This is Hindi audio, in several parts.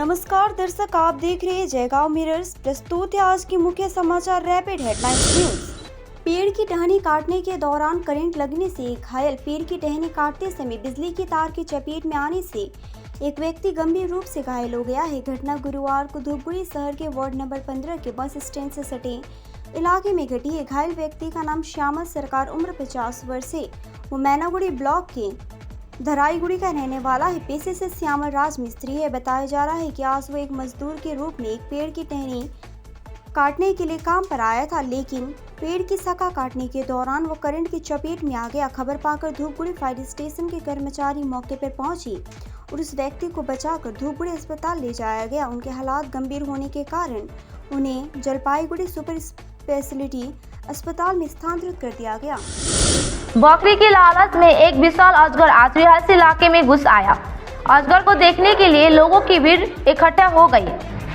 नमस्कार दर्शक, आप देख रहे हैं जयगांव मिरर्स। प्रस्तुत है आज की मुख्य समाचार रैपिड हेडलाइंस न्यूज। पेड़ की टहनी काटने के दौरान करंट लगने से एक घायल। पेड़ की टहनी काटते समय बिजली की तार की चपेट में आने से एक व्यक्ति गंभीर रूप से घायल हो गया है। घटना गुरुवार को धूपगुड़ी शहर के वार्ड नंबर 15 के बस स्टैंड से सटे इलाके में घटी है। घायल व्यक्ति का नाम श्यामल सरकार, उम्र 50 वर्ष है। वो मैनागुड़ी ब्लॉक के धराईगुड़ी का रहने वाला है। पेशे से श्यामल राज मिस्त्री है। बताया जा रहा है कि आज वो एक मजदूर के रूप में एक पेड़ की टहनी काटने के लिए काम पर आया था, लेकिन पेड़ की शाखा काटने के दौरान वो करंट की चपेट में आ गया। खबर पाकर धूपगुड़ी फायर स्टेशन के कर्मचारी मौके पर पहुंचे और उस व्यक्ति को बचाकर धूपगुड़ी अस्पताल ले जाया गया। उनके हालात गंभीर होने के कारण उन्हें जलपाईगुड़ी सुपर स्पेशलिटी अस्पताल में स्थानांतरित कर दिया गया। बकरी की लालच में एक विशाल अजगर आज रिहायशी इलाके में घुस आया। अजगर को देखने के लिए लोगों की भीड़ इकट्ठा हो गई।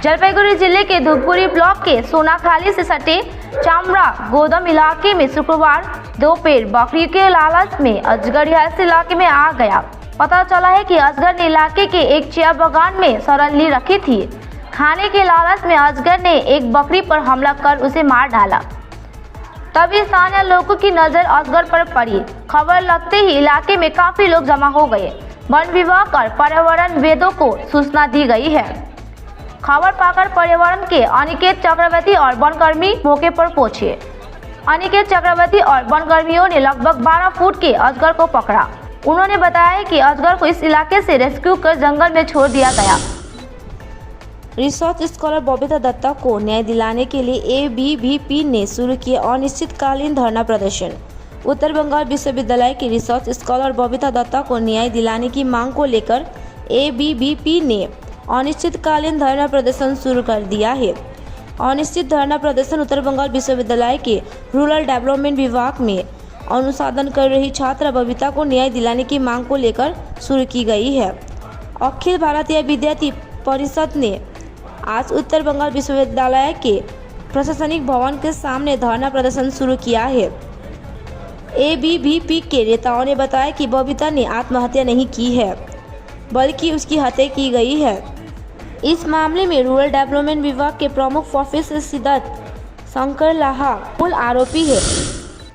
जलपाईगुड़ी जिले के धूपगुड़ी ब्लॉक के सोनाखाली से सटे चामड़ा गोदम इलाके में शुक्रवार दोपहर बकरी के लालच में अजगर रिहायशी इलाके में आ गया। पता चला है कि अजगर ने इलाके के एक चिया बागान में शरण रखी थी। खाने के लालच में अजगर ने एक बकरी पर हमला कर उसे मार डाला। तभी स्थानीय लोगों की नजर अजगर पर पड़ी। खबर लगते ही इलाके में काफी लोग जमा हो गए। वन विभाग और पर्यावरण वेदों को सूचना दी गई है। खबर पाकर पर्यावरण के अनिकेत चक्रवर्ती और वनकर्मी मौके पर पहुंचे। अनिकेत चक्रवर्ती और वनकर्मियों ने लगभग 12 फुट के अजगर को पकड़ा। उन्होंने बताया कि अजगर को इस इलाके से रेस्क्यू कर जंगल में छोड़ दिया गया। रिसर्च स्कॉलर बबीता दत्ता को न्याय दिलाने के लिए ABVP ने शुरू किया अनिश्चितकालीन धरना प्रदर्शन। उत्तर बंगाल विश्वविद्यालय की रिसर्च स्कॉलर बबीता दत्ता को न्याय दिलाने की मांग को लेकर ABVP ने अनिश्चितकालीन धरना प्रदर्शन शुरू कर दिया है। अनिश्चित धरना प्रदर्शन उत्तर बंगाल विश्वविद्यालय के रूरल डेवलपमेंट विभाग में अनुसंधान कर रही छात्रा बबीता को न्याय दिलाने की मांग को लेकर शुरू की गई है। अखिल भारतीय विद्यार्थी परिषद ने आज उत्तर बंगाल विश्वविद्यालय के प्रशासनिक भवन के सामने धरना प्रदर्शन शुरू किया है। ABVP के नेताओं ने बताया कि बबीता ने आत्महत्या नहीं की है, बल्कि उसकी हत्या की गई है। इस मामले में रूरल डेवलपमेंट विभाग के प्रमुख प्रोफेसर सिद्धार्थ शंकर लाहा मूल आरोपी है।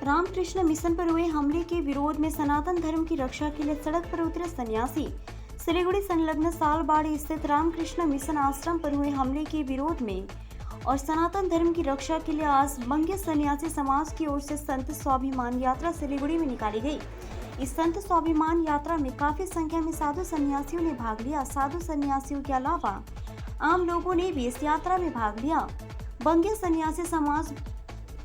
रामकृष्ण मिशन पर हुए हमले के विरोध में सनातन धर्म की रक्षा के लिए सड़क पर उतरे सन्यासी। सिलीगुड़ी संलग्न सालबाड़ी स्थित रामकृष्ण मिशन आश्रम पर हुए हमले के विरोध में और सनातन धर्म की रक्षा के लिए आज बंगे सन्यासी समाज की ओर से संत स्वाभिमान यात्रा सिलीगुड़ी में निकाली गई। इस संत स्वाभिमान यात्रा में काफी संख्या में साधु सन्यासियों ने भाग लिया। साधु सन्यासियों के अलावा आम लोगों ने भी इस यात्रा में भाग लिया। बंगे सन्यासी समाज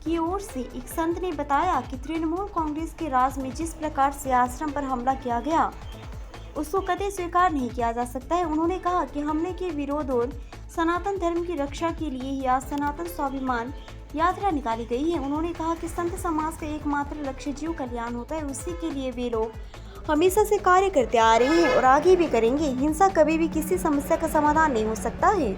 की ओर से एक संत ने बताया कि तृणमूल कांग्रेस के राज में जिस प्रकार से आश्रम पर हमला किया गया उसको कतई स्वीकार नहीं किया जा सकता है। उन्होंने कहा कि हमले के विरोध और सनातन धर्म की रक्षा के लिए ही आज सनातन स्वाभिमान यात्रा निकाली गई है। उन्होंने कहा कि संत समाज का एकमात्र लक्ष्य जीव कल्याण होता है। उसी के लिए वे लोग हमेशा से कार्य करते आ रहे हैं और आगे भी करेंगे। हिंसा कभी भी किसी समस्या का समाधान नहीं हो सकता है।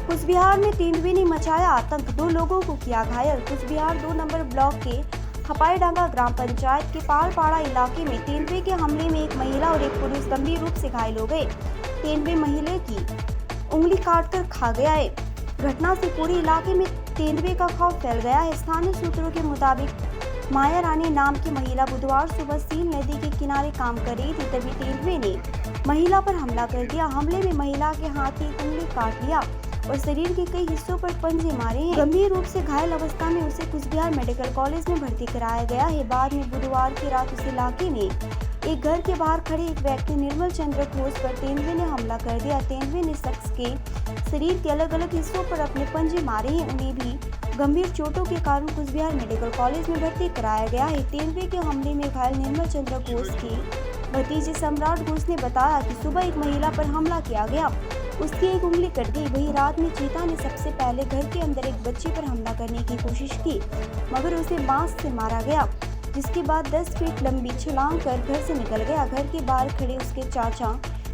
कुचबिहार में तेंदुए ने मचाया आतंक, 2 लोगों को किया घायल। कुचबिहार 2 नंबर ब्लॉक के खपाईडांगा ग्राम पंचायत के पालपाड़ा इलाके में तेंदुए के हमले में एक महिला और एक पुरुष गंभीर रूप से घायल हो गए। तेंदुए महिला की उंगली काटकर खा गया है। घटना से पूरे इलाके में तेंदुए का खौफ फैल गया है। स्थानीय सूत्रों के मुताबिक माया रानी नाम की महिला बुधवार सुबह सीन नदी के किनारे काम कर रही थी, तभी तेंदुए ने महिला पर हमला कर दिया। हमले में महिला के हाथ की एक उंगली काट लिया और शरीर के कई हिस्सों पर पंजे मारे हैं। गंभीर रूप से घायल अवस्था में उसे कुचबिहार मेडिकल कॉलेज में भर्ती कराया गया है। बाद में बुधवार की रात उस इलाके में एक घर के बाहर खड़े एक व्यक्ति निर्मल चंद्र घोष पर तेंदुए ने हमला कर दिया। तेंदुए ने शख्स के शरीर के अलग अलग हिस्सों पर अपने पंजे मारे हैं। उन्हें भी गंभीर चोटों के कारण कुचबिहार मेडिकल कॉलेज में भर्ती कराया गया है। तेंदुए के हमले में घायल निर्मल चंद्र घोष के भतीजे सम्राट घोष ने बताया कि सुबह एक महिला पर हमला किया गया, उसकी एक उंगली कट गई। वही रात में चीता ने सबसे पहले घर के अंदर एक बच्ची पर हमला करने की कोशिश की, मगर उसे बांस से मारा गया, जिसके बाद 10 फीट लंबी छलांग कर घर से निकल गया। घर के बाहर खड़े उसके चाचा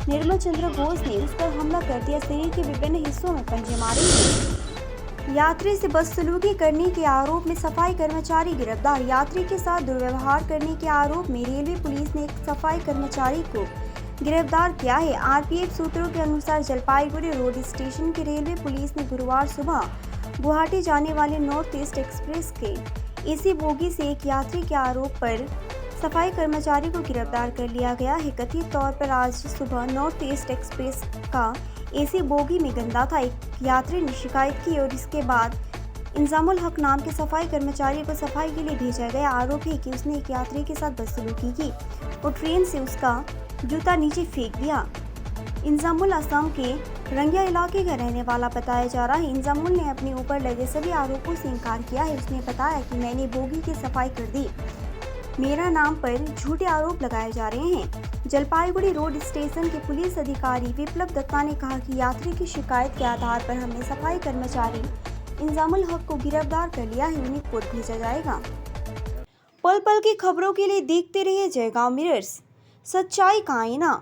निर्मल चंद्र घोष ने उस पर हमला कर दिया। शरीर के विभिन्न हिस्सों में पंजे मारे। यात्री से बदसलूकी करने के आरोप में सफाई कर्मचारी गिरफ्तार। यात्री के साथ दुर्व्यवहार करने के आरोप में रेलवे पुलिस ने एक सफाई कर्मचारी को गिरफ्तार किया है। आरपीएफ सूत्रों के अनुसार जलपाईगुड़ी रोड स्टेशन के रेलवे पुलिस ने गुरुवार सुबह गुवाहाटी जाने वाले नॉर्थ ईस्ट एक्सप्रेस के एसी बोगी से एक यात्री के आरोप पर सफाई कर्मचारी को गिरफ्तार कर लिया गया है। कथित तौर पर आज सुबह नॉर्थ ईस्ट एक्सप्रेस का एसी बोगी में गंदा था। एक यात्री ने शिकायत की और इसके बाद इंजामुल हक नाम के सफाई कर्मचारी को सफाई के लिए भेजा गया। आरोप है कि उसने एक यात्री के साथ बदसलूकी की और ट्रेन से उसका जूता नीचे फेंक दिया। इंजामुल असम के रंगिया इलाके का रहने वाला बताया जा रहा है। इंजामुल ने अपने ऊपर लगे सभी आरोपों से इनकार किया है। उसने बताया कि मैंने बोगी की सफाई कर दी, मेरा नाम पर झूठे आरोप लगाए जा रहे हैं। जलपाईगुड़ी रोड स्टेशन के पुलिस अधिकारी विप्लव दत्ता ने कहा कि यात्री की शिकायत के आधार पर हमने सफाई कर्मचारी इंजामुल हक को गिरफ्तार कर लिया है। उन्हें कोर्ट भेजा जाएगा। पल पल की खबरों के लिए देखते रहिए जयगांव मिरर्स, सच्चाई का आईना।